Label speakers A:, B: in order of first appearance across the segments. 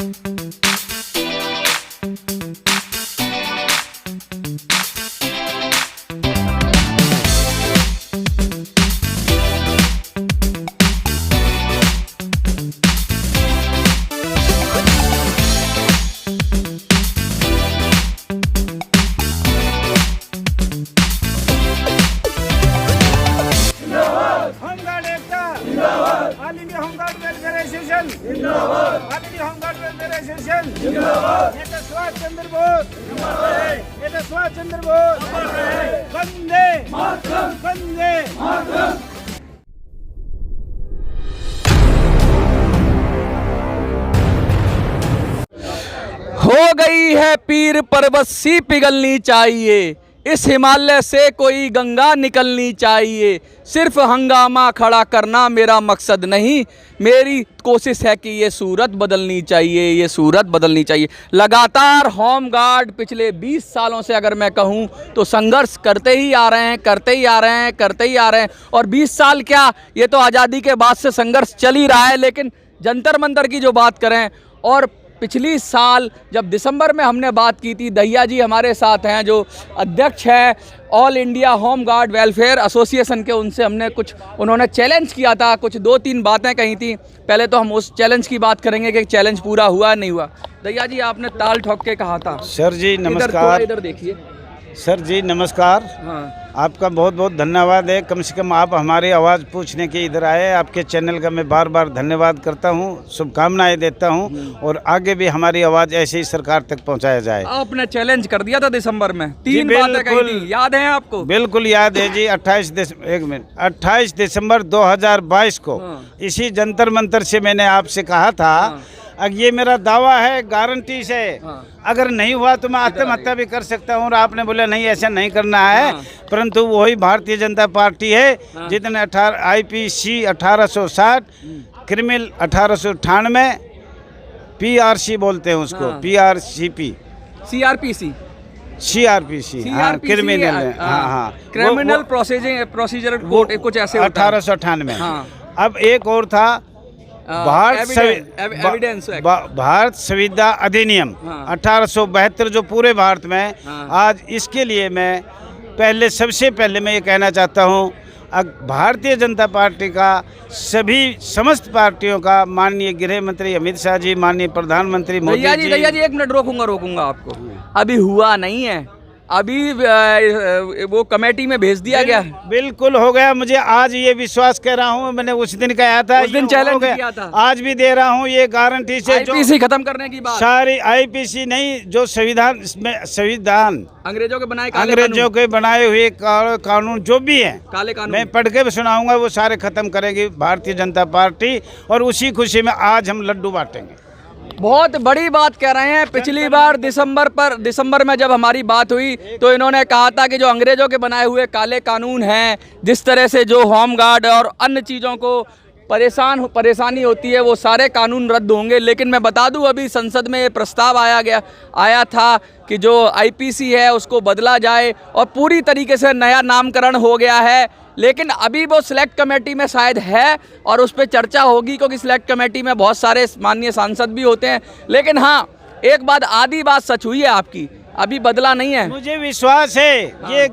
A: All India home guard welfare association जिंदाबाद। All India home guard welfare association जिंदाबाद। नेता सुभाष चंद्र बोस जिंदाबाद। नेता सुभाष चंद्र बोस वंदे मातरम, वंदे मातरम।
B: हो गई है पीर पर्वत सी पिघलनी चाहिए, इस हिमालय से कोई गंगा निकलनी चाहिए। सिर्फ हंगामा खड़ा करना मेरा मकसद नहीं, मेरी कोशिश है कि ये सूरत बदलनी चाहिए, ये सूरत बदलनी चाहिए। लगातार होमगार्ड पिछले 20 सालों से अगर मैं कहूँ तो संघर्ष करते ही आ रहे हैं, करते ही आ रहे हैं, करते ही आ रहे हैं। और 20 साल क्या, ये तो आज़ादी के बाद से संघर्ष चल ही रहा है। लेकिन जंतर मंतर की जो बात करें, और पिछली साल जब दिसंबर में हमने बात की थी, दहिया जी हमारे साथ हैं जो अध्यक्ष हैं all India home guard welfare association के, उनसे हमने कुछ, उन्होंने चैलेंज किया था, कुछ 2-3 बातें कही थी। पहले तो हम उस चैलेंज की बात करेंगे कि चैलेंज पूरा हुआ नहीं हुआ। दहिया जी आपने ताल ठोक के कहा था।
C: सर जी नमस्कार।
B: इधर देखिए
C: सर जी नमस्कार।
B: हाँ,
C: आपका बहुत बहुत धन्यवाद है, कम से कम आप हमारी आवाज़ पूछने के इधर आए। आपके चैनल का मैं बार बार धन्यवाद करता हूं, शुभकामनाएं देता हूं, और आगे भी हमारी आवाज़ ऐसे ही सरकार तक पहुंचाया जाए।
B: आपने चैलेंज कर दिया था दिसंबर में, 3 बातें कही थी, याद है आपको?
C: बिल्कुल याद है जी। 28 दिसंबर 2022 को इसी जंतर मंतर से मैंने आपसे कहा था, अब ये मेरा दावा है, गारंटी से, अगर नहीं हुआ तो मैं आत्महत्या भी कर सकता हूँ। और आपने बोला नहीं ऐसा नहीं करना है, परंतु वही भारतीय जनता पार्टी है जितने IPC 1860, क्रिमिनल 1898, PRC बोलते हैं उसको, CRPC, हाँ क्रिमिनल, हाँ
B: क्रिमिनल प्रोसीजर कोड कुछ ऐसे
C: 1898। अब एक और था भारत संविदा अधिनियम 1872 जो पूरे भारत में। आज इसके लिए मैं सबसे पहले मैं ये कहना चाहता हूँ, भारतीय जनता पार्टी का समस्त पार्टियों का, माननीय गृह मंत्री अमित शाह जी, माननीय प्रधानमंत्री मोदी जी।
B: दहिया जी 1 मिनट रोकूंगा आपको। अभी हुआ नहीं है, अभी वो कमेटी में भेज दिया गया।
C: बिल्कुल हो गया। मुझे आज ये विश्वास कर रहा हूँ, मैंने उस दिन कहा था,
B: उस दिन चैलेंज किया था,
C: आज भी दे रहा हूँ ये गारंटी से।
B: IPC खत्म करने की बात,
C: सारी IPC नहीं, जो संविधान अंग्रेजों के बनाए हुए कानून जो भी है, काले कानून, मैं पढ़ के सुनाऊंगा, वो सारे खत्म करेगी भारतीय जनता पार्टी। और उसी खुशी में आज हम लड्डू बांटेंगे।
B: बहुत बड़ी बात कह रहे हैं। पिछली बार दिसंबर में जब हमारी बात हुई तो इन्होंने कहा था कि जो अंग्रेजों के बनाए हुए काले कानून हैं, जिस तरह से जो होम गार्ड और अन्य चीज़ों को परेशानी होती है, वो सारे कानून रद्द होंगे। लेकिन मैं बता दूं, अभी संसद में ये प्रस्ताव आया था कि जो IPC है उसको बदला जाए, और पूरी तरीके से नया नामकरण हो गया है। लेकिन अभी वो सिलेक्ट कमेटी में शायद है और उस पर चर्चा होगी, क्योंकि सिलेक्ट कमेटी में बहुत सारे माननीय सांसद भी होते हैं। लेकिन हाँ, एक बात, आधी बात सच हुई है आपकी, अभी बदला नहीं है।
C: मुझे विश्वास है ये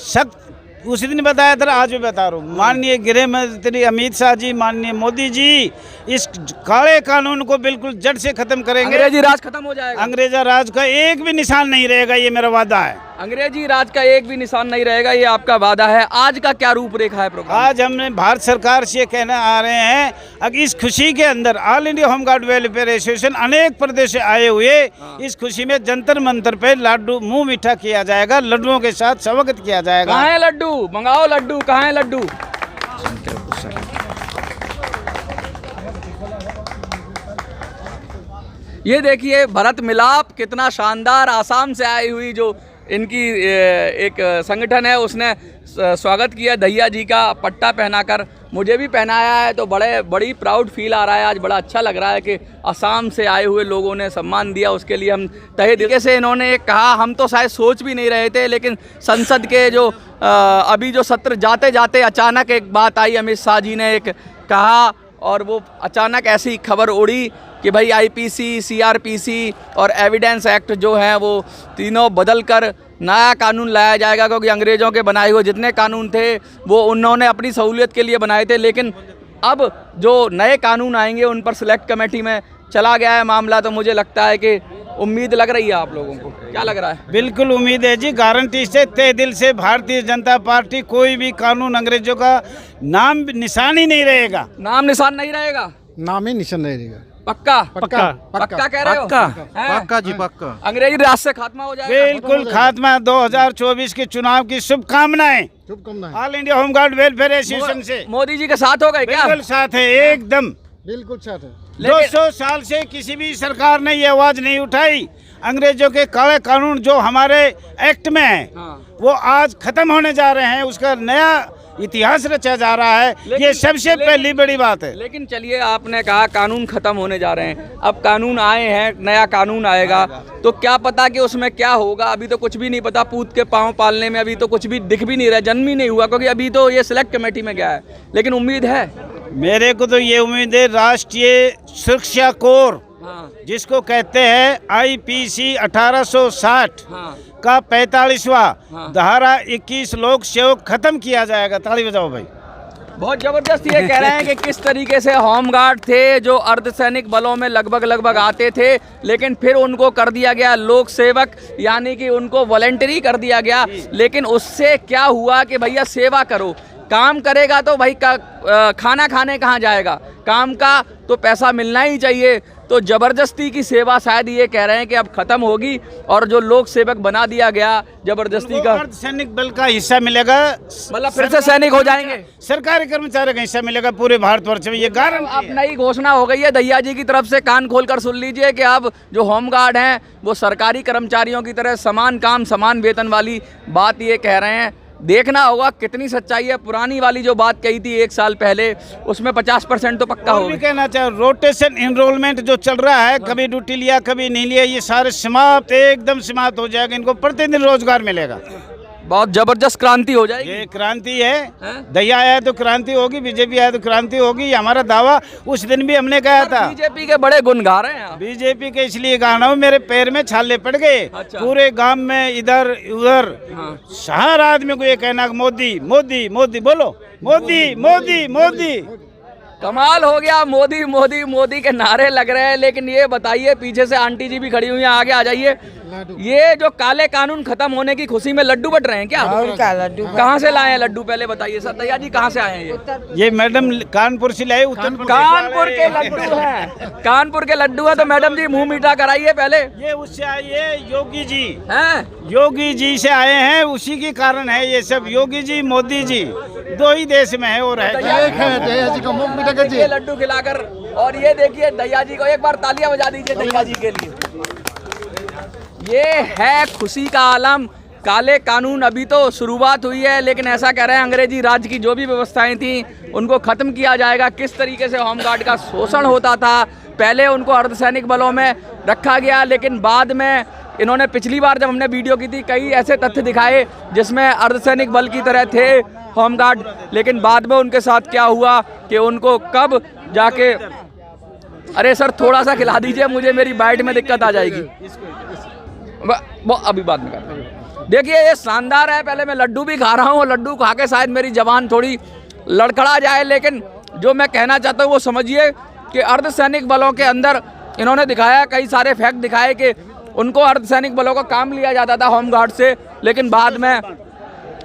C: सत्य, उसी दिन बताया था, आज भी बता रहा हूँ। माननीय गृह मंत्री अमित शाह जी, माननीय मोदी जी इस काले कानून को बिल्कुल जड़ से खत्म करेंगे।
B: अंग्रेजी राज खत्म हो जाएगा,
C: अंग्रेजा राज का एक भी निशान नहीं रहेगा, ये मेरा वादा है।
B: अंग्रेजी राज का एक भी निशान नहीं रहेगा, ये आपका वादा है। आज का क्या रूपरेखा है प्रोग्राम?
C: आज हमने भारत सरकार से कहना आ रहे हैं, अब इस खुशी के अंदर all India home guard welfare association अनेक प्रदेश से आए हुए, इस खुशी में जंतर मंतर पे लड्डू मुंह मीठा किया जाएगा, लड्डुओं के साथ स्वागत किया जाएगा।
B: कहाँ है लड्डू? मंगाओ लड्डू, कहाँ है लड्डू? ये देखिए भरत मिलाप कितना शानदार, आसाम से आई हुई जो इनकी एक संगठन है, उसने स्वागत किया दहिया जी का पट्टा पहनाकर। मुझे भी पहनाया है तो बड़ी प्राउड फील आ रहा है। आज बड़ा अच्छा लग रहा है कि असम से आए हुए लोगों ने सम्मान दिया, उसके लिए हम तहे दिल से। इन्होंने कहा, हम तो शायद सोच भी नहीं रहे थे, लेकिन संसद के जो अभी जो सत्र जाते जाते अचानक एक बात आई, अमित शाह जी ने एक कहा और वो अचानक ऐसी खबर उड़ी कि भाई आईपीसी, सीआरपीसी और एविडेंस एक्ट जो है वो तीनों बदल कर नया कानून लाया जाएगा, क्योंकि अंग्रेज़ों के बनाए हुए जितने कानून थे वो उन्होंने अपनी सहूलियत के लिए बनाए थे। लेकिन अब जो नए कानून आएंगे उन पर सिलेक्ट कमेटी में चला गया है मामला, तो मुझे लगता है कि उम्मीद लग रही है आप लोगों को, क्या लग रहा है?
C: बिल्कुल उम्मीद है जी, गारंटी से तहे दिल से भारतीय जनता पार्टी कोई भी कानून अंग्रेजों का नाम निशान ही नहीं रहेगा।
B: नाम निशान नहीं रहेगा,
D: नाम ही निशान नहीं रहेगा।
B: पक्का
D: पक्का
B: पक्का कह रहे हो?
D: पक्का जी पक्का।
B: अंग्रेजी राज से खात्मा हो जाएगा।
C: बिल्कुल खात्मा। 2024 के चुनाव की शुभकामनाएं all India home guard welfare association से।
B: मोदी जी के साथ हो गए क्या?
C: बिल्कुल साथ है, एकदम
D: बिल्कुल साथ है।
C: 200 साल से किसी भी सरकार ने ये आवाज नहीं उठाई। अंग्रेजों के काले कानून जो हमारे एक्ट में है वो आज खत्म होने जा रहे हैं, उसका नया इतिहास रचा जा रहा है। ये सबसे पहली बड़ी बात है।
B: लेकिन चलिए, आपने कहा कानून खत्म होने जा रहे हैं, अब कानून आए हैं, नया कानून आएगा तो क्या पता कि उसमें क्या होगा। अभी तो कुछ भी नहीं पता, पूत के पाँव पालने में अभी तो कुछ भी दिख भी नहीं रहा, जन्म ही नहीं हुआ, क्योंकि अभी तो ये सिलेक्ट कमेटी में गया है। लेकिन उम्मीद है,
C: मेरे को तो ये उम्मीद है, राष्ट्रीय सुरक्षा कोर जिसको कहते हैं आईपीसी 1860 का 45वां धारा 21 लोक सेवक खत्म किया जाएगा। ताली बजाओ भाई।
B: बहुत जबरदस्त ये कह रहे हैं कि किस तरीके से होमगार्ड थे जो अर्धसैनिक बलों में लगभग आते थे, लेकिन फिर उनको कर दिया गया लोक सेवक, यानी कि उनको वॉलंटरी कर दिया गया। लेकिन उससे क्या हुआ कि भैया सेवा करो, काम करेगा तो भाई खाना खाने कहाँ जाएगा, काम का तो पैसा मिलना ही चाहिए। तो जबरदस्ती की सेवा शायद ये कह रहे हैं कि अब खत्म होगी, और जो लोक सेवक बना दिया गया जबरदस्ती का,
C: सैनिक बल का हिस्सा मिलेगा,
B: मतलब फिर से सैनिक हो जाएंगे,
C: सरकारी कर्मचारी का हिस्सा मिलेगा पूरे भारतवर्ष में। ये गारंटी
B: अब नई घोषणा हो गई है दैया जी की तरफ से, कान खोलकर सुन लीजिए कि अब जो होमगार्ड हैं वो सरकारी कर्मचारियों की तरह समान काम समान वेतन वाली बात ये कह रहे हैं। देखना होगा कितनी सच्चाई है। पुरानी वाली जो बात कही थी 1 साल पहले, उसमें 50% तो पक्का होगा।
C: कहना चाहिए रोटेशन एनरोलमेंट जो चल रहा है, कभी ड्यूटी लिया कभी नहीं लिया, ये सारे समाप्त, एकदम समाप्त हो जाएगा। इनको प्रतिदिन रोजगार मिलेगा।
B: बहुत जबरदस्त क्रांति हो जाएगी।
C: ये क्रांति है, दैया आया तो क्रांति होगी, बीजेपी आया तो क्रांति होगी, ये हमारा दावा उस दिन भी हमने कहा था।
B: बीजेपी के बड़े गुण गा रहे हैं।
C: बीजेपी के इसलिए गाना हूँ, मेरे पैर में छाले पड़ गए।
B: अच्छा।
C: पूरे गांव में इधर उधर हर आदमी को ये कहना मोदी मोदी मोदी, बोलो मोदी मोदी मोदी।
B: कमाल हो गया, मोदी मोदी मोदी के नारे लग रहे हैं। लेकिन ये बताइए, पीछे से आंटी जी भी खड़ी हुई हैं, आगे आ जाइए। ये जो काले कानून खत्म होने की खुशी में लड्डू बट रहे हैं क्या?
E: और क्या लड्डू?
B: कहाँ से लाए हैं लड्डू, पहले बताइए सर। दैया जी कहाँ से आए हैं
C: ये मैडम कानपुर से लाए, उत्तर प्रदेश।
B: कानपुर के लड्डू हैं, कानपुर के लड्डू हैं। तो मैडम जी मुंह मीठा कराइए पहले।
C: ये उससे आए योगी जी
B: हैं,
C: योगी जी से आए हैं, उसी के कारण है ये सब। योगी जी मोदी जी 2 ही देश में है और है।
B: ये लड्डू खिलाकर, और ये देखिए दैया जी को एक बार तालियां बजा दीजिए दैया जी के लिए। ये है खुशी का आलम। काले कानून अभी तो शुरुआत हुई है, लेकिन ऐसा कह रहे हैं अंग्रेजी राज की जो भी व्यवस्थाएं थी उनको खत्म किया जाएगा। किस तरीके से होमगार्ड का शोषण होता था, पहले उनको अर्धसैनिक बलों में रखा गया, लेकिन बाद में इन्होंने, पिछली बार जब हमने वीडियो की थी, कई ऐसे तथ्य दिखाए जिसमें अर्धसैनिक बल की तरह थे होमगार्ड, लेकिन बाद में उनके साथ क्या हुआ कि उनको कब जाके, अरे सर थोड़ा सा खिला दीजिए मुझे, मेरी बाइट में दिक्कत आ जाएगी। वो अभी बाद में करते हैं। देखिए ये शानदार है। पहले मैं लड्डू भी खा रहा हूँ, और लड्डू खा के शायद मेरी जबान थोड़ी लड़खड़ा जाए, लेकिन जो मैं कहना चाहता हूँ वो समझिए कि अर्धसैनिक बलों के अंदर इन्होंने दिखाया, कई सारे फैक्ट दिखाए कि उनको अर्धसैनिक बलों का काम लिया जाता था होमगार्ड से, लेकिन बाद में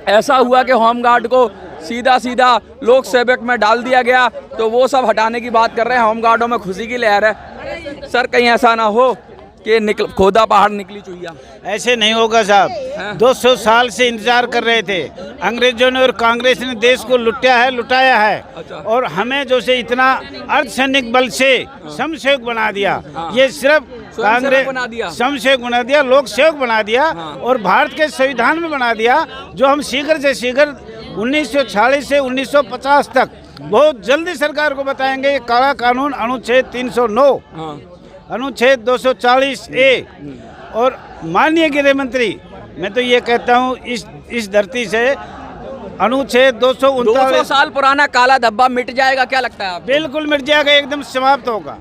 B: ऐसा हुआ कि होमगार्ड को सीधा लोक सेवक में डाल दिया गया। तो वो सब हटाने की बात कर रहे हैं। होमगार्डों में खुशी की लहर है। सर कहीं ऐसा ना हो कि खोदा पहाड़ निकली चुहिया।
C: ऐसे नहीं होगा साहब। 200 साल से इंतजार कर रहे थे अंग्रेजों ने, और कांग्रेस ने देश को लुटाया है।
B: अच्छा।
C: और हमें जो से इतना अर्धसैनिक बल से समसेवक बना दिया। ये सिर्फ कांग्रेस समसेवक बना दिया, लोक सेवक बना दिया, और भारत के संविधान में बना दिया, जो हम शीघ्र से शीघ्र 1940 से 1950 तक बहुत जल्दी सरकार को बताएंगे। ये काला कानून अनुच्छेद 309, अनुच्छेद 240A, और माननीय गृह मंत्री, मैं तो ये कहता हूँ इस धरती से अनुच्छेद
B: 200
C: 239
B: साल पुराना काला धब्बा मिट जाएगा, क्या लगता है आपको?
C: बिल्कुल मिट जाएगा, एकदम समाप्त होगा।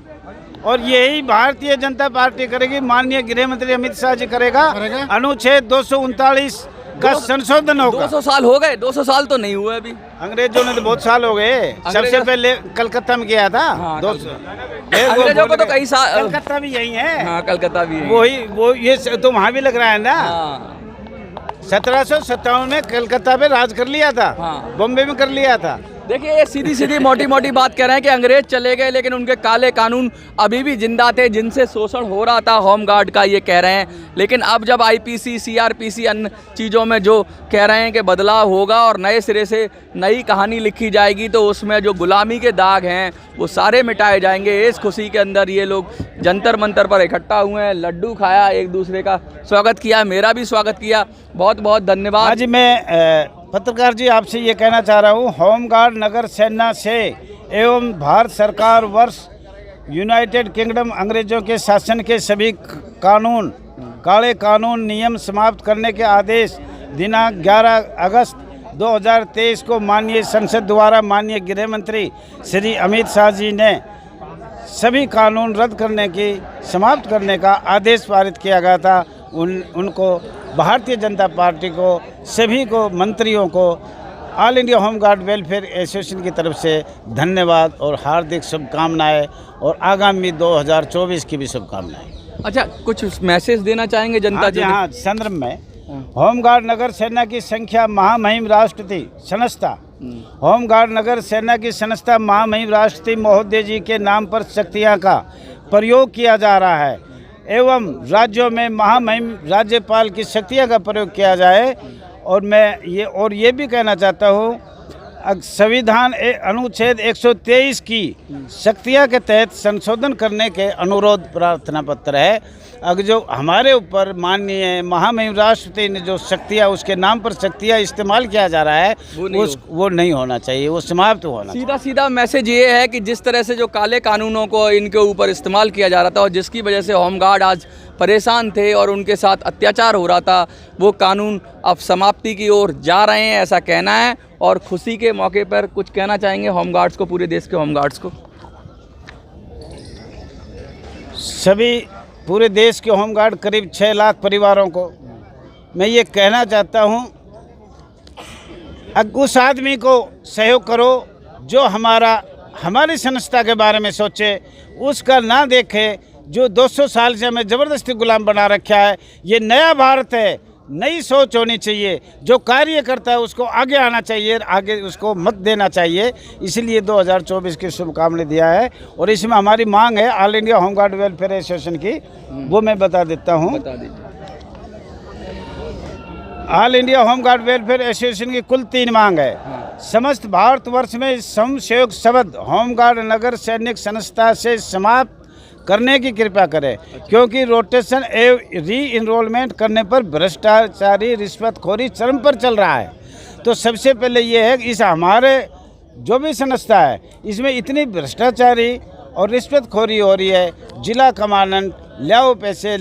C: और यही भारतीय जनता पार्टी करेगी, माननीय गृह मंत्री अमित शाह जी करेगा। अनुच्छेद 239 का संशोधन होगा।
B: 200 साल हो गए? 200 साल तो नहीं हुए अभी।
C: अंग्रेजों ने तो बहुत साल हो गए, सबसे पहले कलकत्ता में किया था।
B: हाँ,
C: 200
B: अंग्रेजों को तो कई साल।
C: कलकत्ता भी यही है।
B: हाँ, कलकत्ता भी है।
C: वो ये तो वहाँ भी लग रहा है ना।
B: हाँ।
C: 1757 में कलकत्ता पे राज कर लिया था।
B: हाँ।
C: बॉम्बे में कर लिया था।
B: देखिए, ये सीधी सीधी मोटी मोटी बात कह रहे हैं कि अंग्रेज चले गए लेकिन उनके काले कानून अभी भी जिंदा थे, जिनसे शोषण हो रहा था होम गार्ड का, ये कह रहे हैं। लेकिन अब जब आईपीसी, सीआरपीसी अन्य चीज़ों में जो कह रहे हैं कि बदलाव होगा और नए सिरे से नई कहानी लिखी जाएगी, तो उसमें जो गुलामी के दाग हैं वो सारे मिटाए जाएंगे। इस खुशी के अंदर ये लोग जंतर मंतर पर इकट्ठा हुए हैं, लड्डू खाया, एक दूसरे का स्वागत किया, मेरा भी स्वागत किया। बहुत बहुत धन्यवाद।
C: आज मैं पत्रकार जी आपसे ये कहना चाह रहा हूँ, होमगार्ड नगर सेना से एवं भारत सरकार वर्ष यूनाइटेड किंगडम अंग्रेजों के शासन के सभी कानून, काले कानून, नियम समाप्त करने के आदेश दिनांक 11 अगस्त 2023 को माननीय संसद द्वारा माननीय गृह मंत्री श्री अमित शाह जी ने सभी कानून रद्द करने की, समाप्त करने का आदेश पारित किया गया था। उनको भारतीय जनता पार्टी को, सभी को, मंत्रियों को, all India home guard welfare association की तरफ से धन्यवाद और हार्दिक शुभकामनाएं, और आगामी 2024 की भी शुभकामनाएं।
B: अच्छा, कुछ मैसेज देना चाहेंगे जनता जी?
C: हाँ, संदर्भ में होमगार्ड नगर सेना की संख्या महामहिम राष्ट्रपति संस्था, होमगार्ड नगर सेना की संस्था महामहिम राष्ट्रपति महोदय जी के नाम पर शक्तियाँ का प्रयोग किया जा रहा है एवं राज्यों में महामहिम राज्यपाल की शक्तियाँ का प्रयोग किया जाए। और मैं ये भी कहना चाहता हूँ, संविधान अनुच्छेद 123 की शक्तियाँ के तहत संशोधन करने के अनुरोध प्रार्थना पत्र है। अगर जो हमारे ऊपर माननीय महामहिम राष्ट्रपति ने जो शक्तियाँ, उसके नाम पर शक्तियाँ इस्तेमाल किया जा रहा है, वो नहीं होना चाहिए, वो समाप्त होना चाहिए।
B: सीधा मैसेज ये है कि जिस तरह से जो काले कानूनों को इनके ऊपर इस्तेमाल किया जा रहा था और जिसकी वजह से होमगार्ड आज परेशान थे और उनके साथ अत्याचार हो रहा था, वो कानून अब समाप्ति की ओर जा रहे हैं, ऐसा कहना है। और खुशी के मौके पर कुछ कहना चाहेंगे होमगार्ड्स को, पूरे देश के होमगार्ड्स को?
C: सभी पूरे देश के होमगार्ड करीब 6 लाख परिवारों को मैं ये कहना चाहता हूँ, उस आदमी को सहयोग करो जो हमारी संस्था के बारे में सोचे, उसका ना देखे जो 200 साल से हमें ज़बरदस्ती गुलाम बना रखा है। ये नया भारत है, नई सोच होनी चाहिए। जो कार्य करता है उसको आगे आना चाहिए, आगे उसको मत देना चाहिए। इसलिए 2024 की शुभकामनाएं दिया है। और इसमें हमारी मांग है all India home guard welfare association की, वो मैं बता देता हूँ।
B: बता दीजिए।
C: All India home guard welfare association की कुल 3 मांग है। समस्त भारतवर्ष में समसहयोग शब्द होमगार्ड नगर सैनिक संस्था से समाप्त करने की कृपा करें, क्योंकि रोटेशन एवं री इनरोलमेंट करने पर भ्रष्टाचारी, रिश्वतखोरी चरम पर चल रहा है। तो सबसे पहले ये है कि इस हमारे जो भी संस्था है, इसमें इतनी भ्रष्टाचारी और रिश्वतखोरी हो रही है। जिला कमांडेंट लाओ पैसे,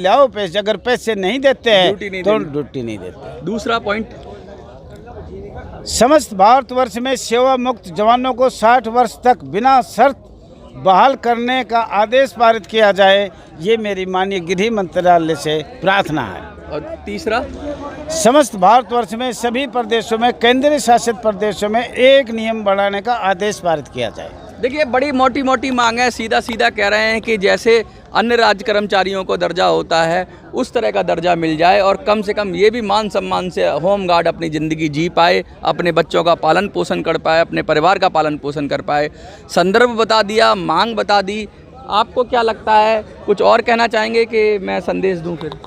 C: अगर पैसे नहीं देते हैं तो ड्यूटी नहीं देते।
B: दूसरा पॉइंट,
C: समस्त भारतवर्ष में सेवा मुक्त जवानों को 60 वर्ष तक बिना शर्त बहाल करने का आदेश पारित किया जाए। ये मेरी माननीय गृह मंत्रालय से प्रार्थना है।
B: और तीसरा,
C: समस्त भारतवर्ष में सभी प्रदेशों में, केंद्रीय शासित प्रदेशों में एक नियम बढ़ाने का आदेश पारित किया जाए।
B: देखिए, बड़ी मोटी मोटी मांग है। सीधा कह रहे हैं कि जैसे अन्य राज्य कर्मचारियों को दर्जा होता है, उस तरह का दर्जा मिल जाए और कम से कम ये भी मान सम्मान से होमगार्ड अपनी ज़िंदगी जी पाए, अपने बच्चों का पालन पोषण कर पाए, अपने परिवार का पालन पोषण कर पाए। संदर्भ बता दिया, मांग बता दी। आपको क्या लगता है, कुछ और कहना चाहेंगे कि मैं संदेश दूं? फिर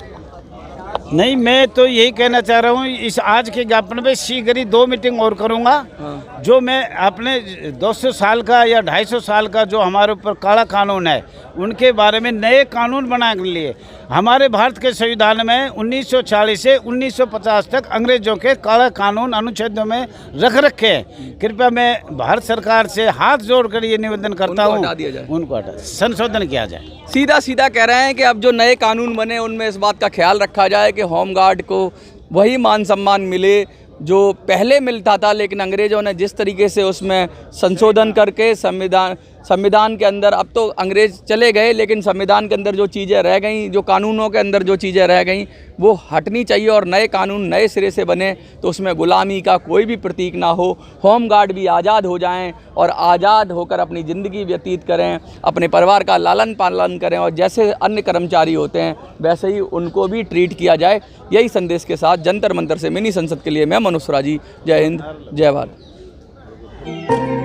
C: नहीं, मैं तो यही कहना चाह रहा हूँ, इस आज के ज्ञापन में शीघ्र ही 2 मीटिंग और करूँगा। जो मैं अपने 200 साल का या 250 साल का जो हमारे ऊपर काला कानून है, उनके बारे में नए कानून बनाने के लिए हमारे भारत के संविधान में 1940 से 1950 तक अंग्रेजों के काला कानून अनुच्छेदों में रख रखे हैं। कृपया मैं भारत सरकार से हाथ जोड़कर ये निवेदन करता हूँ, उनको संशोधन किया जाए।
B: सीधा कह रहे हैं कि अब जो नए कानून बने उनमें इस बात का ख्याल रखा जाए कि होमगार्ड को वही मान सम्मान मिले, जो पहले मिलता था, लेकिन अंग्रेज़ों ने जिस तरीके से उसमें संशोधन करके संविधान के अंदर, अब तो अंग्रेज़ चले गए लेकिन संविधान के अंदर जो चीज़ें रह गई, जो कानूनों के अंदर जो चीज़ें रह गई वो हटनी चाहिए और नए कानून नए सिरे से बने तो उसमें गुलामी का कोई भी प्रतीक ना हो। होमगार्ड भी आज़ाद हो जाएं और आज़ाद होकर अपनी ज़िंदगी व्यतीत करें, अपने परिवार का लालन पालन करें और जैसे अन्य कर्मचारी होते हैं वैसे ही उनको भी ट्रीट किया जाए। यही संदेश के साथ जंतर मंतर से मिनी संसद के लिए मैं मनोज सुराजी। जय हिंद, जय भारत।